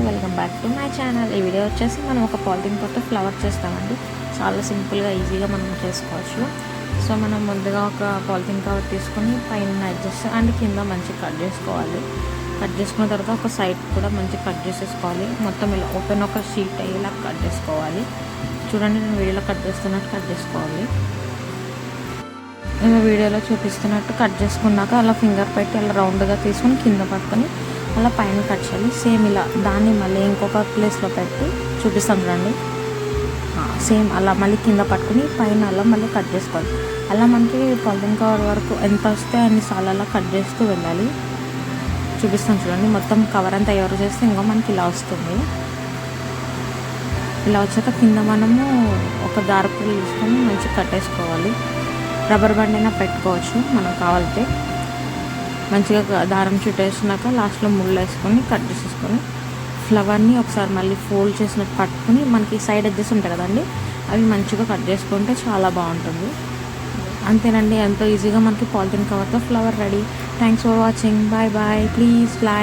Welcome back to my channel. ఈ video వచ్చేసి మనం ఒక పాలిథిన్ కవర్తో ఫ్లవర్ చేస్తామండి. చాలా సింపుల్గా ఈజీగా మనం చేసుకోవచ్చు. సో మనం ముందుగా ఒక పాలిథిన్ కవర్ తీసుకొని పైన అడ్జస్ట్ అండ్ కింద మంచిగా కట్ చేసుకోవాలి. కట్ చేసుకున్న తర్వాత ఒక సైడ్ కూడా మంచిగా కట్ చేసేసుకోవాలి. మొత్తం ఇలా ఓపెన్ ఒక షీట్ అయ్యేలా కట్ చేసుకోవాలి. చూడండి, నేను వీడియోలో కట్ చేస్తున్నట్టు కట్ చేసుకోవాలి. నేను వీడియోలో చూపిస్తున్నట్టు కట్ చేసుకున్నాక అలా ఫింగర్ పెట్టి అలా రౌండ్గా తీసుకొని కింద పట్టుకొని అలా పైన కట్ చేయాలి. సేమ్ ఇలా దాన్ని మళ్ళీ ఇంకొక ప్లేస్లో పెట్టి చూపిస్తాం చూడండి. సేమ్ అలా మళ్ళీ కింద పట్టుకుని పైన అలా మళ్ళీ కట్ చేసుకోవాలి. అలా మనకి పాలిథిన్ కవర్ వరకు ఎంత వస్తే అన్నిసార్లు అలా కట్ చేస్తూ వెళ్ళాలి. చూపిస్తాం చూడండి. మొత్తం కవర్ అంతా ఎవరు చేస్తే ఇంకా మనకి ఇలా వస్తుంది. ఇలా వచ్చాక కింద మనము ఒక దారపులు తీసుకొని మంచిగా కట్టేసుకోవాలి. రబ్బర్ బ్యాండ్ అయినా పెట్టుకోవచ్చు మనం కావాలంటే. మంచిగా దారం చుట్టేసినాక లాస్ట్లో ముళ్ళు వేసుకొని కట్ చేసేసుకొని ఫ్లవర్ని ఒకసారి మళ్ళీ ఫోల్డ్ చేసినట్టు పట్టుకొని మనకి సైడ్ ఎడ్జెస్ ఉంటాయి కదండి, అవి మంచిగా కట్ చేసుకుంటే చాలా బాగుంటుంది. అంతేనండి, ఎంతో ఈజీగా మనకి పాలిథిన్ కవర్తో flower ready. Thanks for watching. Bye bye. Please like